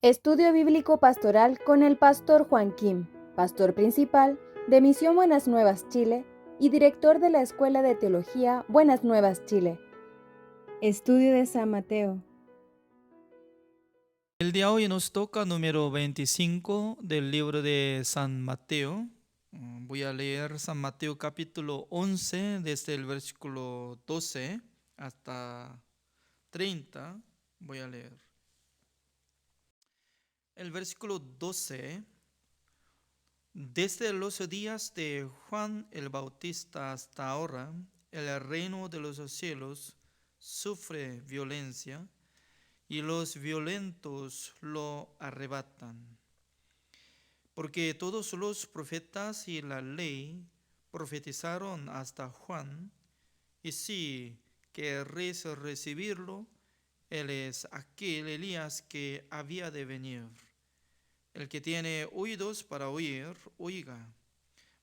Estudio Bíblico Pastoral con el Pastor Juan Kim, Pastor Principal de Misión Buenas Nuevas Chile y Director de la Escuela de Teología Buenas Nuevas Chile. Estudio de San Mateo. El día de hoy nos toca número 25 del libro de San Mateo. Voy a leer San Mateo capítulo 11 desde el versículo 12 hasta 30. Voy a leer. El versículo 12. Desde los días de Juan el Bautista hasta ahora, el reino de los cielos sufre violencia y los violentos lo arrebatan. Porque todos los profetas y la ley profetizaron hasta Juan, y si queréis recibirlo, él es aquel Elías que había de venir. El que tiene oídos para oír, oiga.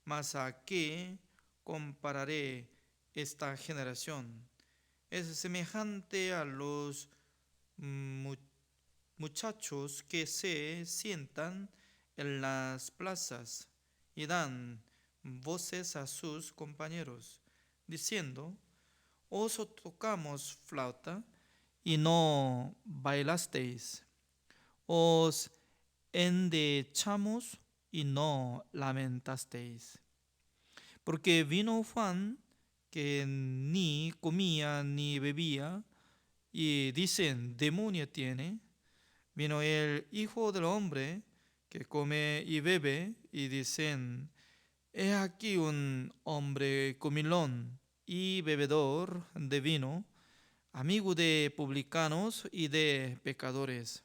Mas ¿a qué compararé esta generación? Es semejante a los muchachos que se sientan en las plazas y dan voces a sus compañeros, diciendo: os tocamos flauta y no bailasteis, os endechamos y no lamentasteis. Porque vino Juan, que ni comía ni bebía, y dicen: demonio tiene. Vino el Hijo del Hombre, que come y bebe, y dicen: he aquí un hombre comilón y bebedor de vino, amigo de publicanos y de pecadores.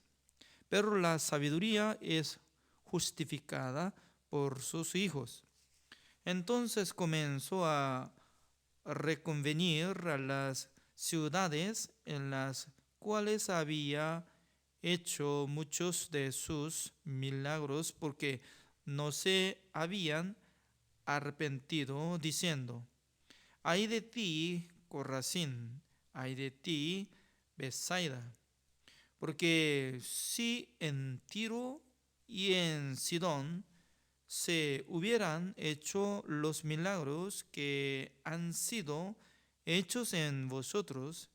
Pero la sabiduría es justificada por sus hijos. Entonces comenzó a reconvenir a las ciudades en las cuales había hecho muchos de sus milagros, porque no se habían arrepentido, diciendo: ay de ti, Corazín, ay de ti, Betsaida, porque si en Tiro y en Sidón se hubieran hecho los milagros que han sido hechos en vosotros,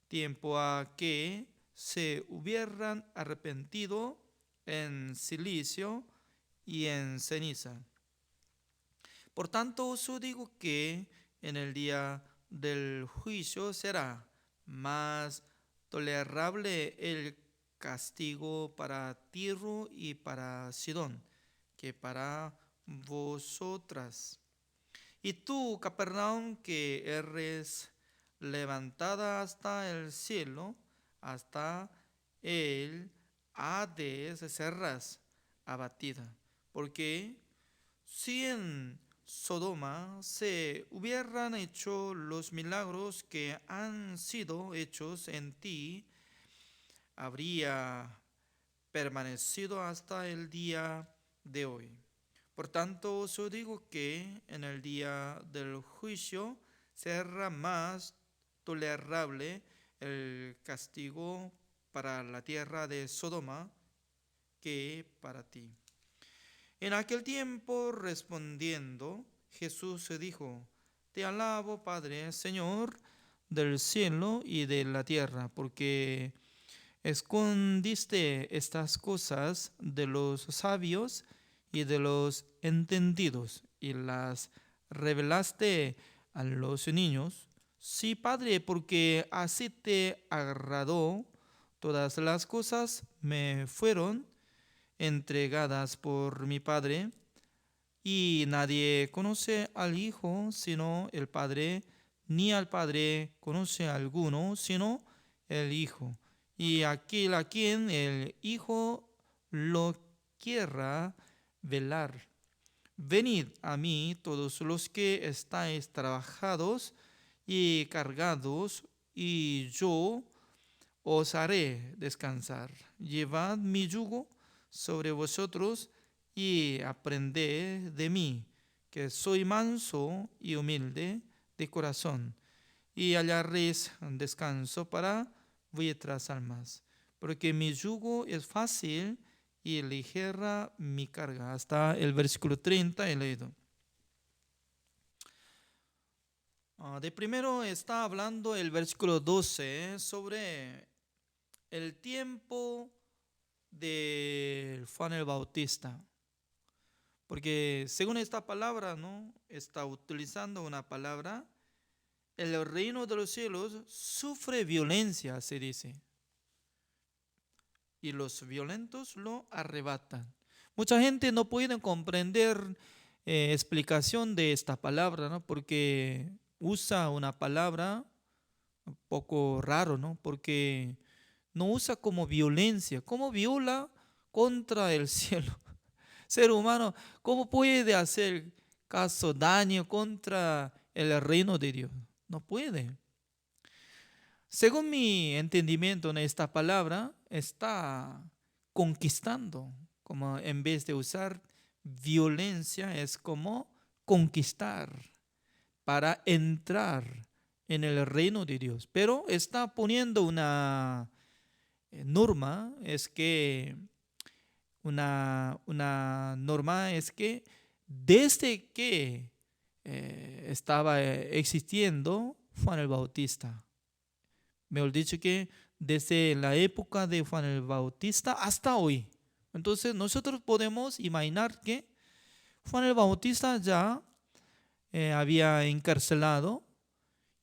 tiempo a que se hubieran arrepentido en silicio y en ceniza. Por tanto os digo que en el día del juicio será más tolerable el castigo para Tiro y para Sidón que para vosotras. Y tú, Capernaum, que eres levantada hasta el cielo, hasta el Hades serás abatida. Porque si en Sodoma se hubieran hecho los milagros que han sido hechos en ti, habría permanecido hasta el día de hoy. Por tanto, os digo que en el día del juicio será más tolerable el castigo para la tierra de Sodoma que para ti. En aquel tiempo, respondiendo, Jesús dijo: te alabo, Padre, Señor del cielo y de la tierra, porque escondiste estas cosas de los sabios y de los entendidos, y las revelaste a los niños. Sí, Padre, porque así te agradó. Todas las cosas me fueron entregadas por mi Padre, y nadie conoce al Hijo sino el Padre, ni al Padre conoce a alguno sino el Hijo, y aquel a quien el Hijo lo quiera velar. Venid a mí todos los que estáis trabajados y cargados, y yo os haré descansar. Llevad mi yugo sobre vosotros y aprended de mí, que soy manso y humilde de corazón, y hallaréis descanso para vuestras almas, porque mi yugo es fácil y ligera mi carga. Hasta el versículo 30 he leído. De primero está hablando el versículo 12 sobre el tiempo de Juan el Bautista. Porque según esta palabra, ¿no? Está utilizando una palabra, el reino de los cielos sufre violencia, se dice, y los violentos lo arrebatan. Mucha gente no puede comprender explicación de esta palabra, ¿no? Porque usa una palabra un poco raro, ¿no? Porque no usa como violencia, como viola contra el cielo. Ser humano, ¿cómo puede hacer caso, daño contra el reino de Dios? No puede. Según mi entendimiento en esta palabra, está conquistando, como en vez de usar violencia, es como conquistar para entrar en el reino de Dios. Pero está poniendo una norma, es que una norma es que desde que estaba existiendo Juan el Bautista, mejor dicho que desde la época de Juan el Bautista hasta hoy. Entonces nosotros podemos imaginar que Juan el Bautista ya había encarcelado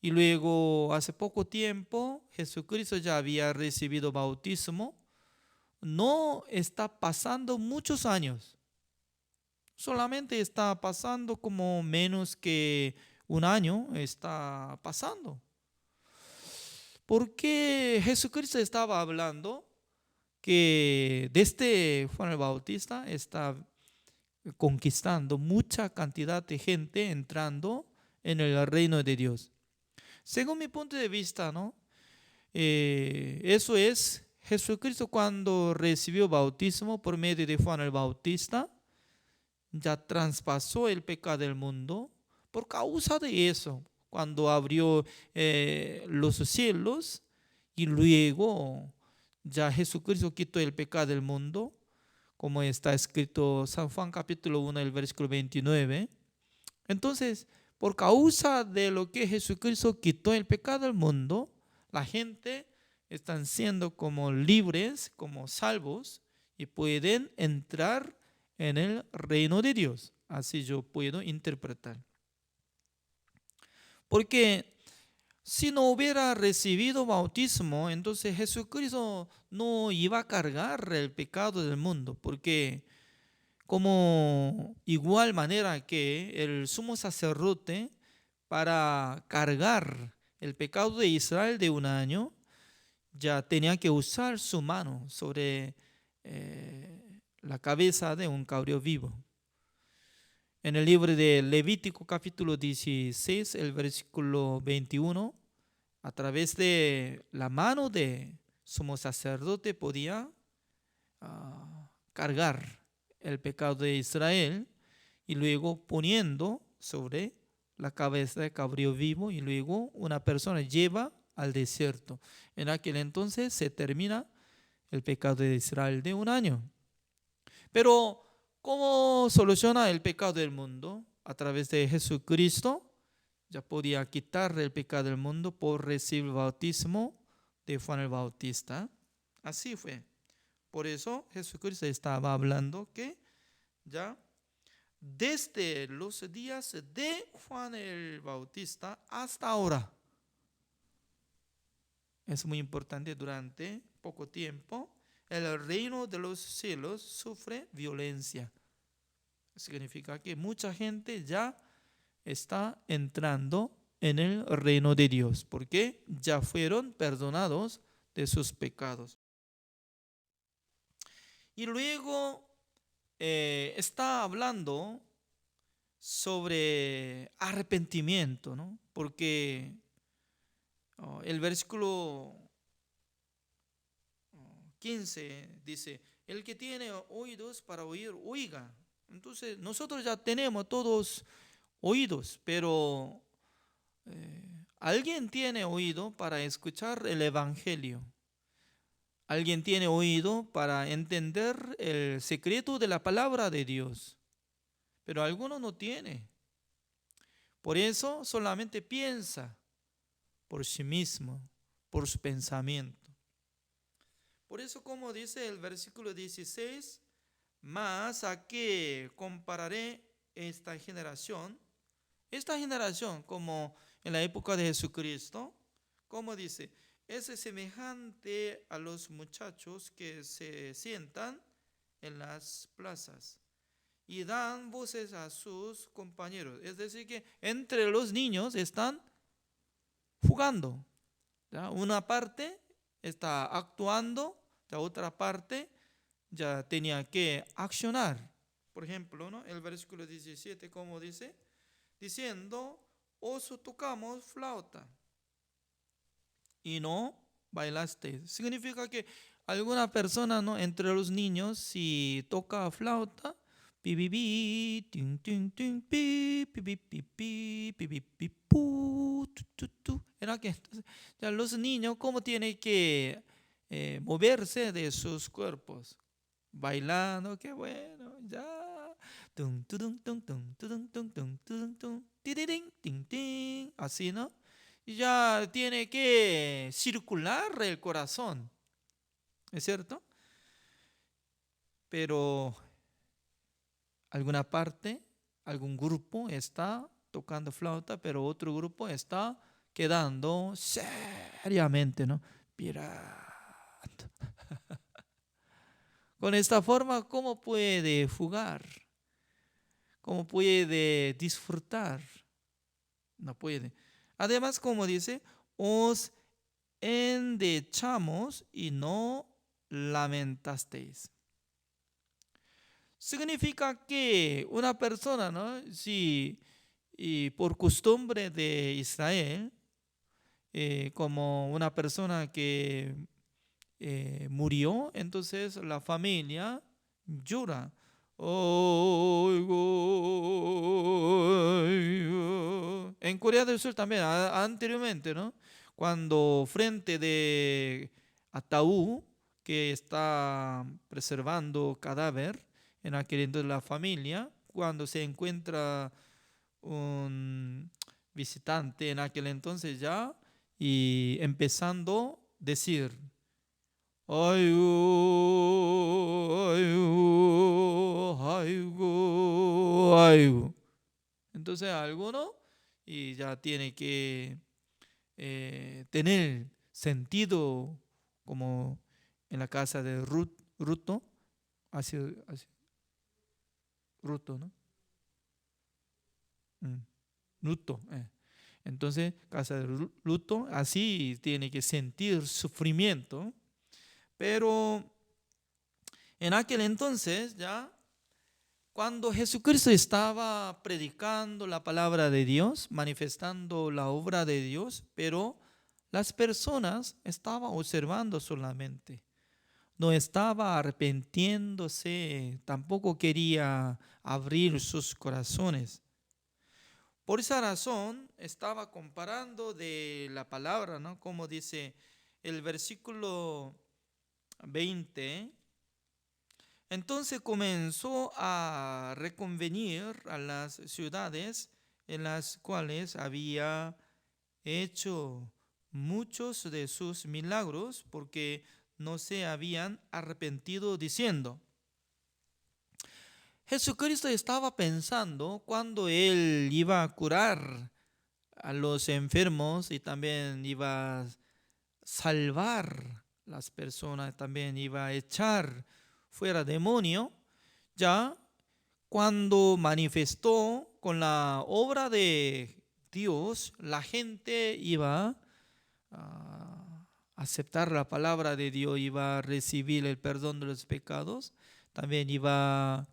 y luego hace poco tiempo Jesucristo ya había recibido bautismo. No está pasando muchos años, solamente está pasando como menos que un año está pasando. Porque Jesucristo estaba hablando que desde Juan el Bautista está conquistando mucha cantidad de gente entrando en el reino de Dios. Según mi punto de vista, ¿no? Eso es Jesucristo cuando recibió bautismo por medio de Juan el Bautista, ya traspasó el pecado del mundo. Por causa de eso, cuando abrió los cielos y luego ya Jesucristo quitó el pecado del mundo, como está escrito San Juan capítulo 1, el versículo 29. Entonces, por causa de lo que Jesucristo quitó el pecado del mundo, la gente están siendo como libres, como salvos y pueden entrar en el reino de Dios. Así yo puedo interpretar. Porque si no hubiera recibido bautismo, entonces Jesucristo no iba a cargar el pecado del mundo, porque como igual manera que el sumo sacerdote para cargar el pecado de Israel de un año, ya tenía que usar su mano sobre la cabeza de un cabrío vivo. En el libro de Levítico capítulo 16, el versículo 21, a través de la mano de sumo sacerdote podía cargar el pecado de Israel y luego poniendo sobre la cabeza de cabrío vivo y luego una persona lleva al desierto. En aquel entonces se termina el pecado de Israel de un año. Pero ¿cómo soluciona el pecado del mundo? A través de Jesucristo ya podía quitar el pecado del mundo por recibir el bautismo de Juan el Bautista. Así fue. Por eso Jesucristo estaba hablando que ya desde los días de Juan el Bautista hasta ahora, es muy importante, durante poco tiempo el reino de los cielos sufre violencia. Significa que mucha gente ya está entrando en el reino de Dios porque ya fueron perdonados de sus pecados. Y luego está hablando sobre arrepentimiento, ¿no? Porque el versículo 15 dice, el que tiene oídos para oír, oiga. Entonces nosotros ya tenemos todos oídos, pero ¿alguien tiene oído para escuchar el evangelio? alguien tiene oído para entender el secreto de la palabra de Dios, pero alguno no tiene. Por eso solamente piensa por sí mismo, por su pensamiento. Por eso, como dice el versículo 16, mas a qué compararé esta generación. Esta generación, como en la época de Jesucristo, como dice, es semejante a los muchachos que se sientan en las plazas y dan voces a sus compañeros. Es decir, que entre los niños están jugando, ¿ya? Una parte está actuando, la otra parte ya tenía que accionar. Por ejemplo, ¿no? El versículo 17, como dice, diciendo, os tocamos flauta y no bailaste. Significa que alguna persona, ¿no?, entre los niños, si toca flauta, pi pi pi, tin tin tin pi pi pi pi pi pi pi pi pu, tu, tu, tu. Era que entonces, ya los niños cómo tienen que moverse de sus cuerpos, bailando, qué bueno, ya. Tum, tudum, tum, tum, tudum, tum, tum, tudum, tum, tirirín, tin, tin. Así, ¿no? Y ya tiene que circular el corazón, ¿es cierto? Pero alguna parte, algún grupo está tocando flauta, pero otro grupo está quedando seriamente, ¿no? Mirando. Con esta forma, ¿cómo puede jugar? ¿Cómo puede disfrutar? No puede. Además, como dice, os endechamos y no lamentasteis. Significa que una persona, ¿no?, si y por costumbre de Israel, como una persona que murió, entonces la familia llora. En Corea del Sur también, anteriormente, ¿no? Cuando frente de ataúd que está preservando cadáver, en aquel entonces la familia, cuando se encuentra un visitante en aquel entonces ya, y empezando a decir, 아이고, 아이고, 아이고, 아이고. Entonces alguno y ya tiene que tener sentido como en la casa de Ruto, así, Ruto, ¿no? Mm, Luto. Entonces, casa de luto, así tiene que sentir sufrimiento. Pero en aquel entonces ya, cuando Jesucristo estaba predicando la palabra de Dios, manifestando la obra de Dios, pero las personas estaban observando solamente. No estaba arrepintiéndose, tampoco quería abrir sus corazones. Por esa razón estaba comparando de la palabra, ¿no? Como dice el versículo 20. Entonces comenzó a reconvenir a las ciudades en las cuales había hecho muchos de sus milagros, porque no se habían arrepentido, diciendo, Jesucristo estaba pensando cuando él iba a curar a los enfermos y también iba a salvar las personas, también iba a echar fuera demonio, ya cuando manifestó con la obra de Dios, la gente iba a aceptar la palabra de Dios, iba a recibir el perdón de los pecados, también iba a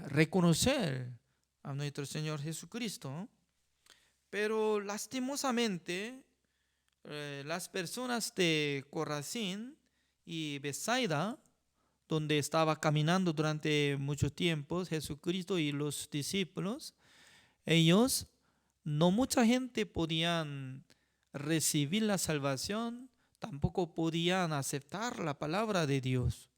reconocer a nuestro Señor Jesucristo. Pero lastimosamente, las personas de Corazín y Bethsaida, donde estaba caminando durante mucho tiempo Jesucristo y los discípulos, no mucha gente podían recibir la salvación, tampoco podían aceptar la palabra de Dios.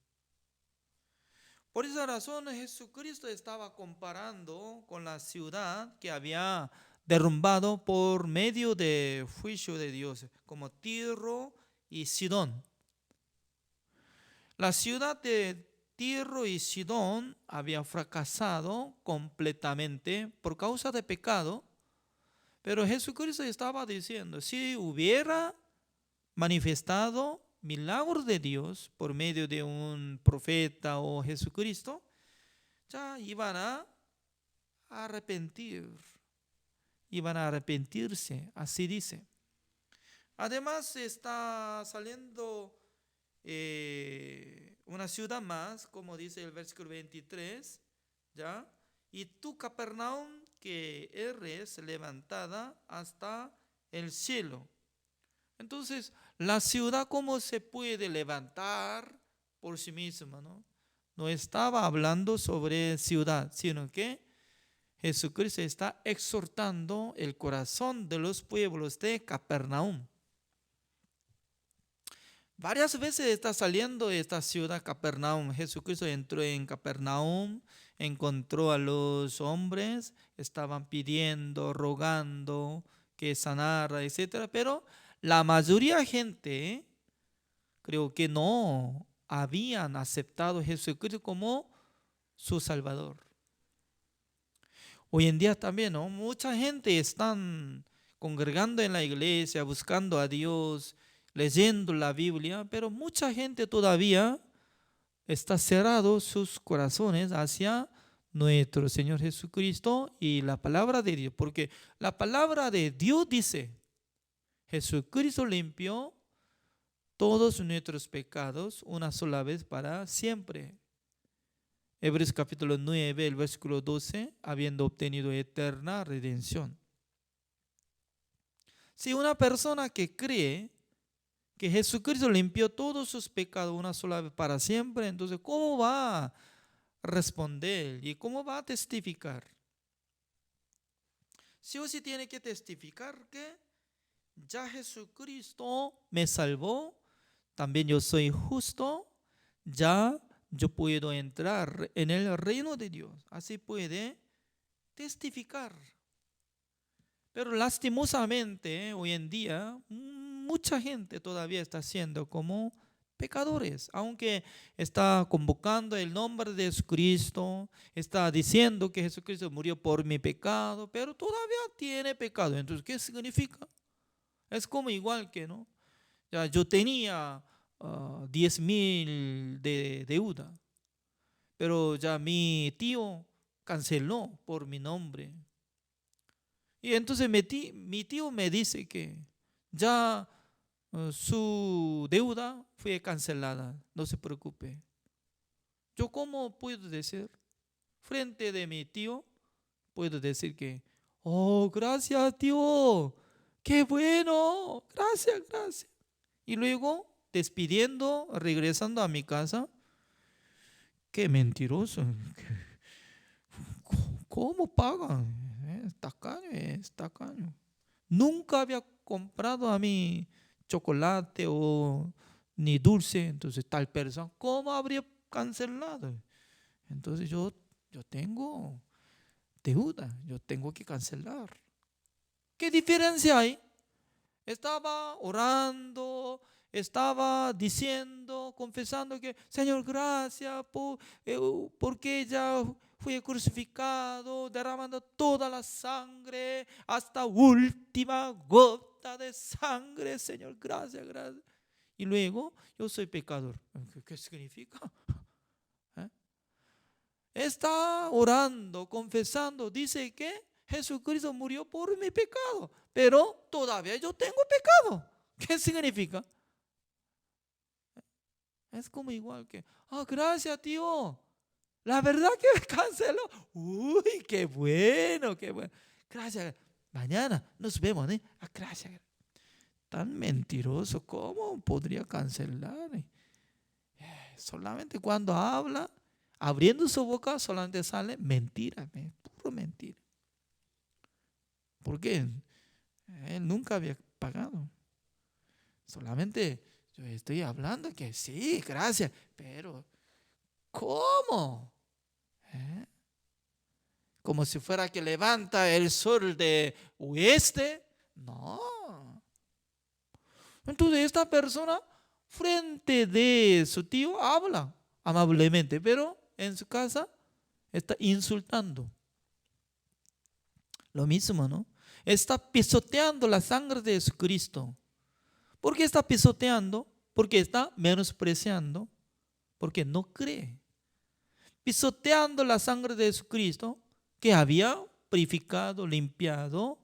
Por esa razón Jesucristo estaba comparando con la ciudad que había derrumbado por medio del juicio de Dios, como Tiro y Sidón. La ciudad de Tiro y Sidón había fracasado completamente por causa de pecado, pero Jesucristo estaba diciendo, si hubiera manifestado milagros de Dios por medio de un profeta o Jesucristo, ya arrepentir, iban a arrepentirse, así dice. Además está saliendo una ciudad más, como dice el versículo 23, ¿ya? Y tú, Capernaum, que eres levantada hasta el cielo. Entonces, la ciudad, ¿cómo se puede levantar por sí misma, no? No estaba hablando sobre ciudad, sino que Jesucristo está exhortando el corazón de los pueblos de Capernaum. Varias veces está saliendo esta ciudad Capernaum. Jesucristo entró en Capernaum, encontró a los hombres, estaban pidiendo, rogando que sanara, etcétera. Pero la mayoría de gente creo que no habían aceptado a Jesucristo como su Salvador. Hoy en día también, ¿no? Mucha gente están congregando en la iglesia, buscando a Dios, leyendo la Biblia, pero mucha gente todavía está cerrado sus corazones hacia nuestro Señor Jesucristo y la palabra de Dios, porque la palabra de Dios dice, Jesucristo limpió todos nuestros pecados una sola vez para siempre. Hebreos capítulo 9, el versículo 12, habiendo obtenido eterna redención. Si una persona que cree que Jesucristo limpió todos sus pecados una sola vez para siempre, entonces ¿cómo va a responder y cómo va a testificar? Sí o sí tiene que testificar que ya Jesucristo me salvó, también yo soy justo, ya yo puedo entrar en el reino de Dios. Así puede testificar. Pero lastimosamente hoy en día mucha gente todavía está siendo como pecadores, aunque está convocando el nombre de Jesucristo, está diciendo que Jesucristo murió por mi pecado, pero todavía tiene pecado. Entonces, ¿qué significa? Es como igual que, ¿no? Ya yo tenía 10,000 de deuda, pero ya mi tío canceló por mi nombre. Y entonces mi tío me dice que ya su deuda fue cancelada, no se preocupe. ¿Yo cómo puedo decir? Frente de mi tío, puedo decir que, oh, gracias tío, qué bueno, gracias, gracias. Y luego, despidiendo, regresando a mi casa, qué mentiroso. ¿Cómo pagan? Es tacaño. Nunca había comprado a mí chocolate o ni dulce, entonces tal persona, ¿cómo habría cancelado? Entonces yo tengo deuda, yo tengo que cancelar. ¿Qué diferencia hay? Estaba orando, estaba diciendo, confesando que, Señor, gracias porque ya fui crucificado, derramando toda la sangre, hasta última gota de sangre, Señor, gracias, gracias. Y luego, yo soy pecador. ¿Qué significa? ¿Eh? Está orando, confesando, dice que Jesucristo murió por mi pecado, pero todavía yo tengo pecado. ¿Qué significa? Es como igual que, gracias tío, la verdad que me canceló. Uy, qué bueno, qué bueno. Gracias, mañana nos vemos, ¿eh? Gracias. Tan mentiroso, ¿cómo podría cancelar? Solamente cuando habla, abriendo su boca, solamente sale mentira, puro mentira. ¿Por qué? Él nunca había pagado. Solamente Yo estoy hablando que sí, gracias, pero ¿cómo? ¿Eh? Como si fuera que levanta el sol de oeste. No. Entonces esta persona frente de su tío habla amablemente, pero en su casa está insultando. Lo mismo, ¿no? Está pisoteando la sangre de Jesucristo. ¿Por qué está pisoteando? Porque está menospreciando, porque no cree. Pisoteando la sangre de Jesucristo que había purificado, limpiado,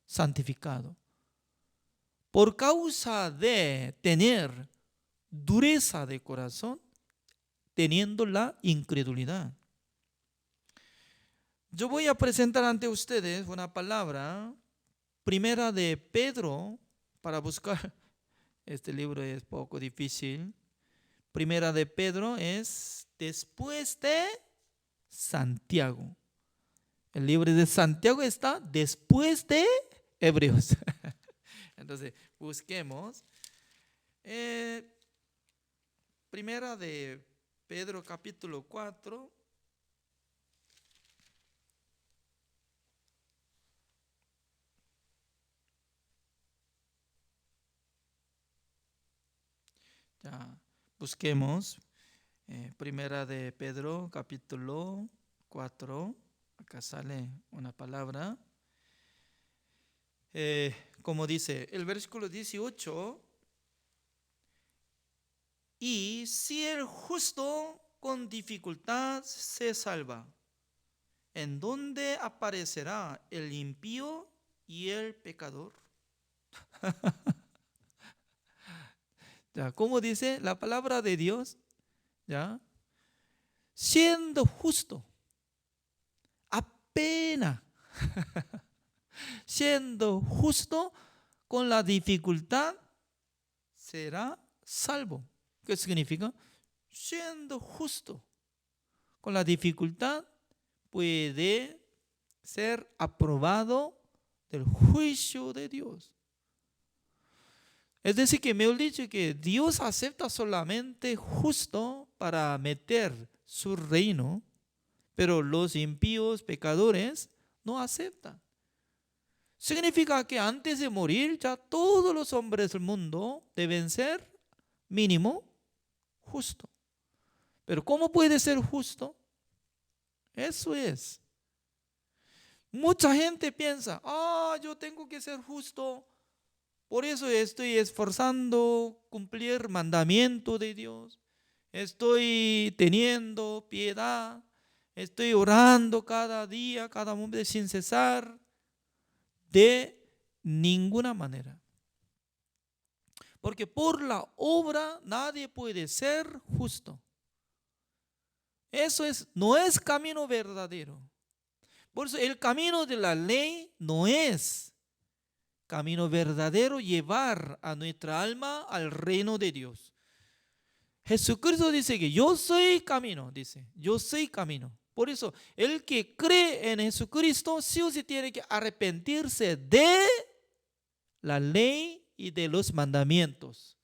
santificado. Por causa de tener dureza de corazón, teniendo la incredulidad. Yo voy a presentar ante ustedes una palabra, primera de Pedro, para buscar, este libro es poco difícil. Primera de Pedro es después de Santiago. El libro de Santiago está después de Hebreos. Entonces, busquemos. Primera de Pedro capítulo 4. Ya, busquemos. Primera de Pedro capítulo 4. Acá sale una palabra. Como dice el versículo 18. Y si el justo con dificultad se salva, ¿en dónde aparecerá el impío y el pecador? Ya, ¿cómo dice la palabra de Dios? Ya, siendo justo, apenas siendo justo con la dificultad será salvo. ¿Qué significa? Siendo justo con la dificultad puede ser aprobado del juicio de Dios. Es decir, que me han dicho que Dios acepta solamente justo para meter su reino, pero los impíos, pecadores, no aceptan. Significa que antes de morir ya todos los hombres del mundo deben ser mínimo justo. Pero ¿cómo puede ser justo? Eso es. Mucha gente piensa, yo tengo que ser justo, por eso estoy esforzando cumplir mandamiento de Dios, estoy teniendo piedad, estoy orando cada día, cada momento sin cesar. De ninguna manera. Porque por la obra nadie puede ser justo. Eso no es camino verdadero. Por eso el camino de la ley no es camino verdadero, llevar a nuestra alma al reino de Dios. Jesucristo dice que yo soy camino, dice, yo soy camino. Por eso, el que cree en Jesucristo sí o sí tiene que arrepentirse de la ley y de los mandamientos.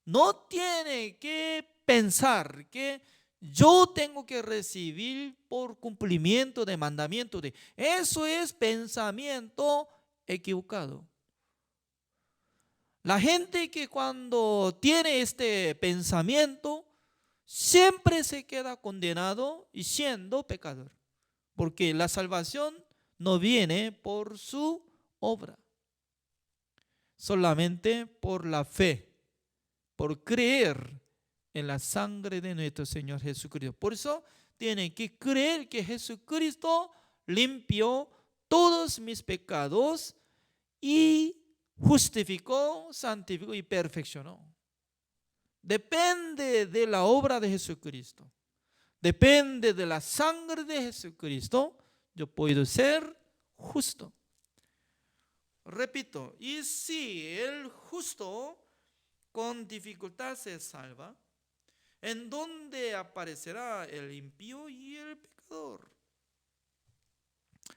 No tiene que pensar que yo tengo que recibir por cumplimiento de mandamiento. Eso es pensamiento equivocado. La gente que cuando tiene este pensamiento siempre se queda condenado y siendo pecador, porque la salvación no viene por su obra, solamente por la fe, por creer en la sangre de nuestro Señor Jesucristo. Por eso tienen que creer que Jesucristo limpió todos mis pecados y justificó, santificó y perfeccionó. Depende de la obra de Jesucristo. Depende de la sangre de Jesucristo. Yo puedo ser justo. Repito, y si el justo con dificultad se salva, ¿en dónde aparecerá el impío y el pecador?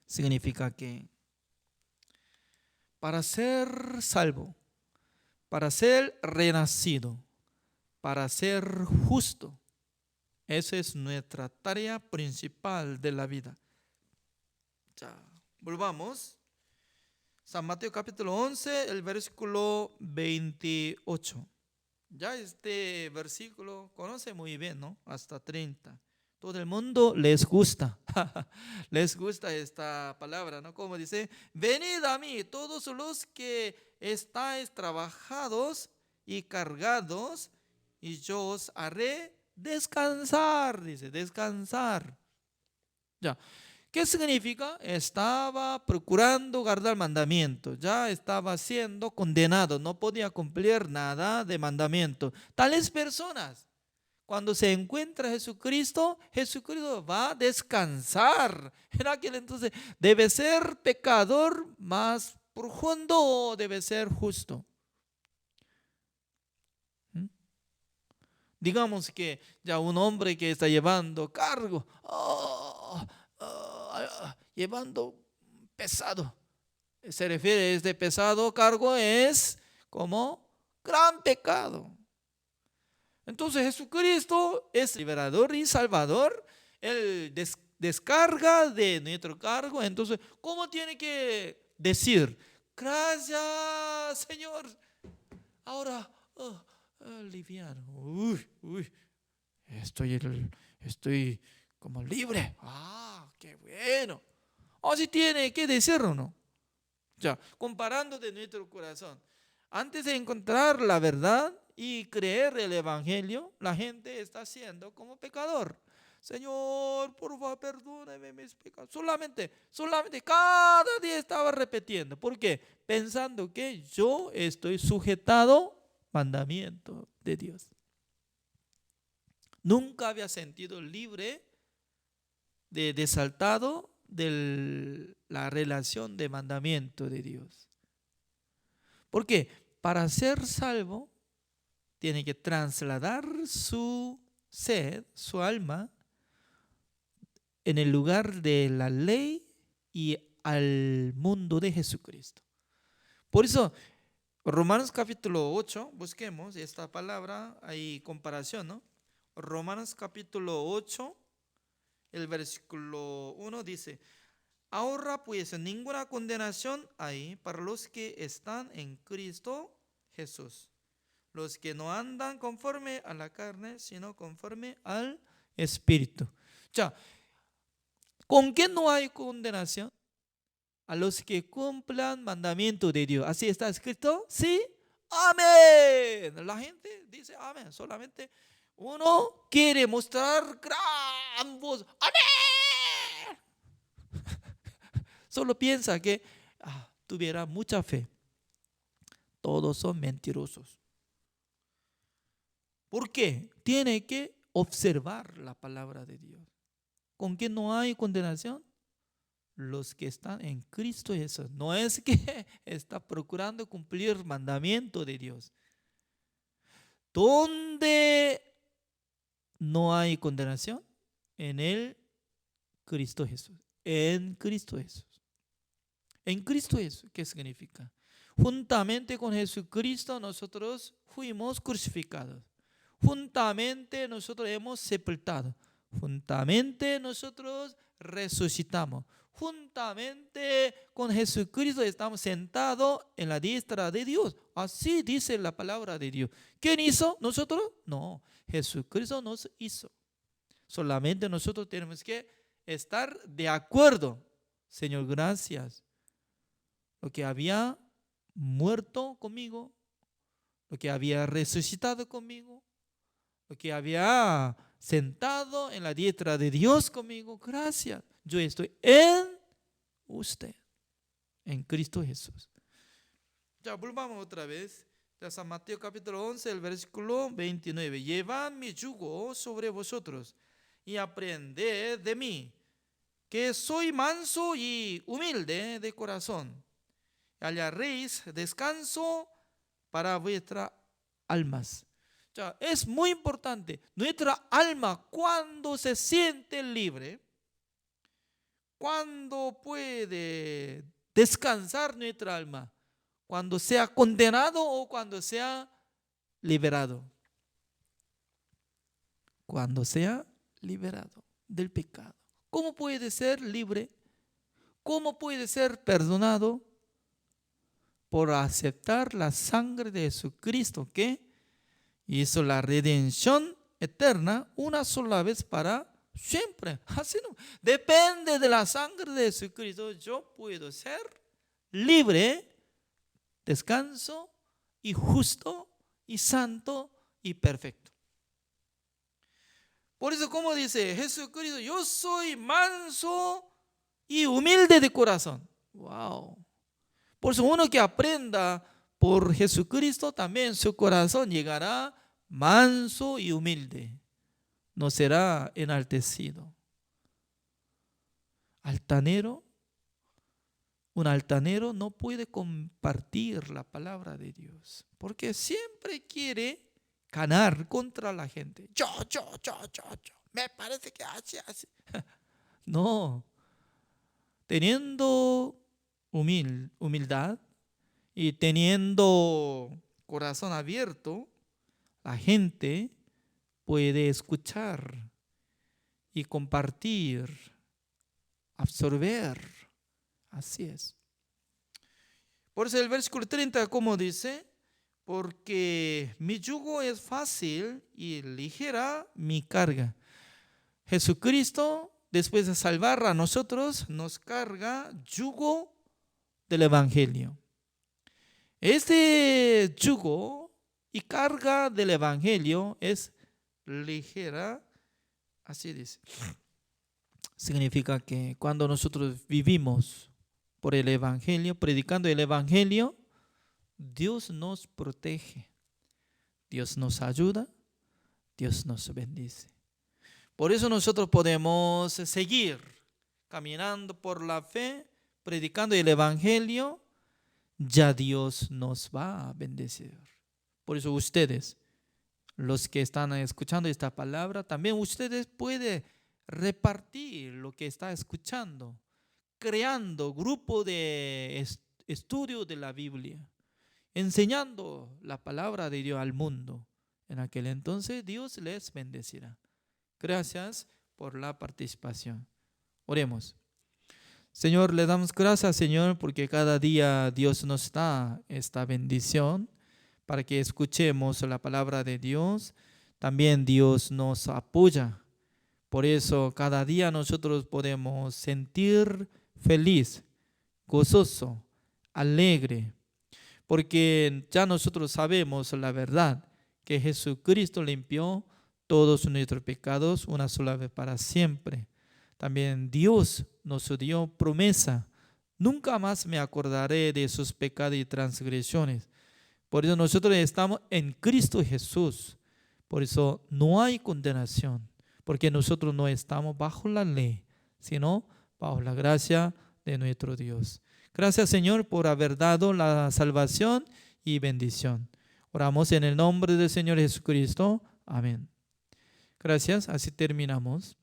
Significa que para ser salvo, para ser renacido, para ser justo. Esa es nuestra tarea principal de la vida. Ya, volvamos. San Mateo capítulo 11, el versículo 28. Ya este versículo conoce muy bien, ¿no? Hasta 30. Todo el mundo les gusta. Les gusta esta palabra, ¿no? Como dice, venid a mí todos los que estáis trabajados y cargados, y yo os haré descansar, dice, descansar. Ya. ¿Qué significa? Estaba procurando guardar mandamientos, ya estaba siendo condenado, no podía cumplir nada de mandamiento. Tales personas, cuando se encuentra Jesucristo, Jesucristo va a descansar. En aquel entonces, ¿debe ser pecador más profundo o debe ser justo? ¿Mm? Digamos que ya un hombre que está llevando cargo, llevando pesado. Se refiere a este pesado cargo es como gran pecado. Entonces Jesucristo es liberador y salvador. Él descarga de nuestro cargo. Entonces, ¿cómo tiene que decir? Gracias, Señor. Ahora, liviano. Estoy como libre. Qué bueno. Así tiene que decirlo, ¿no? Ya, comparando de nuestro corazón. Antes de encontrar la verdad y creer el evangelio, la gente está siendo como pecador. Señor, por favor, perdóname mis pecados. Solamente cada día estaba repitiendo. ¿Por qué? Pensando que yo estoy sujetado mandamiento de Dios. Nunca había sentido libre de desaltado de la relación de mandamiento de Dios. ¿Por qué? Para ser salvo, tiene que trasladar su sed, su alma, en el lugar de la ley y al mundo de Jesucristo. Por eso, Romanos capítulo 8, busquemos esta palabra, hay comparación, ¿no? Romanos capítulo 8, el versículo 1 dice, ahora pues ninguna condenación hay para los que están en Cristo Jesús, los que no andan conforme a la carne, sino conforme al Espíritu. Ya, ¿con qué no hay condenación? A los que cumplan mandamiento de Dios. ¿Así está escrito? Sí. Amén. La gente dice amén. Solamente uno quiere mostrar gran voz. Amén. Solo piensa que tuviera mucha fe. Todos son mentirosos. ¿Por qué? Tiene que observar la palabra de Dios. ¿Con qué no hay condenación? Los que están en Cristo Jesús. No es que está procurando cumplir mandamiento de Dios. ¿Dónde no hay condenación? En el Cristo Jesús. En Cristo Jesús. En Cristo Jesús, ¿qué significa? Juntamente con Jesucristo nosotros fuimos crucificados. Juntamente nosotros hemos sepultado. Juntamente nosotros resucitamos. Juntamente con Jesucristo estamos sentados en la diestra de Dios. Así dice la palabra de Dios. ¿Quién hizo? ¿Nosotros? No, Jesucristo nos hizo. Solamente nosotros tenemos que estar de acuerdo. Señor, gracias. Lo que había muerto conmigo, lo que había resucitado conmigo, lo que había sentado en la diestra de Dios conmigo, gracias. Yo estoy en usted, en Cristo Jesús. Ya volvamos otra vez. Ya San Mateo capítulo 11, el versículo 29. Llevad mi yugo sobre vosotros y aprended de mí, que soy manso y humilde de corazón. Hallaréis descanso para vuestras almas. Ya, es muy importante. Nuestra alma, cuando se siente libre, cuando puede descansar nuestra alma, cuando sea condenado o cuando sea liberado. cuando sea liberado del pecado. ¿Cómo puede ser libre? ¿Cómo puede ser perdonado? Por aceptar la sangre de Jesucristo que hizo la redención eterna una sola vez para siempre. Así no. Depende de la sangre de Jesucristo. Yo puedo ser libre, descanso y justo y santo y perfecto. Por eso, como dice Jesucristo, yo soy manso y humilde de corazón. Wow. Por eso uno que aprenda por Jesucristo, también su corazón llegará manso y humilde. No será enaltecido. Altanero, un altanero no puede compartir la palabra de Dios, porque siempre quiere ganar contra la gente. Yo, me parece que así. No, teniendo humildad y teniendo corazón abierto, la gente puede escuchar y compartir, absorber. Así es. Por eso el versículo 30, como dice, porque mi yugo es fácil y ligera mi carga. Jesucristo, después de salvar a nosotros, nos carga yugo del Evangelio. Este yugo y carga del Evangelio es ligera, así dice. Significa que cuando nosotros vivimos por el Evangelio, predicando el Evangelio, Dios nos protege, Dios nos ayuda, Dios nos bendice. Por eso nosotros podemos seguir caminando por la fe, predicando el Evangelio. Ya Dios nos va a bendecir. Por eso ustedes, los que están escuchando esta palabra, también ustedes pueden repartir lo que está escuchando, creando grupo de estudio de la Biblia, enseñando la palabra de Dios al mundo. En aquel entonces Dios les bendecirá. Gracias por la participación. Oremos. Señor, le damos gracias, Señor, porque cada día Dios nos da esta bendición para que escuchemos la palabra de Dios. También Dios nos apoya. Por eso cada día nosotros podemos sentir feliz, gozoso, alegre, porque ya nosotros sabemos la verdad, que Jesucristo limpió todos nuestros pecados una sola vez para siempre. También Dios nos dio promesa: nunca más me acordaré de sus pecados y transgresiones. Por eso nosotros estamos en Cristo Jesús. Por eso no hay condenación, porque nosotros no estamos bajo la ley, sino bajo la gracia de nuestro Dios. Gracias, Señor, por haber dado la salvación y bendición. Oramos en el nombre del Señor Jesucristo. Amén. Gracias, así terminamos.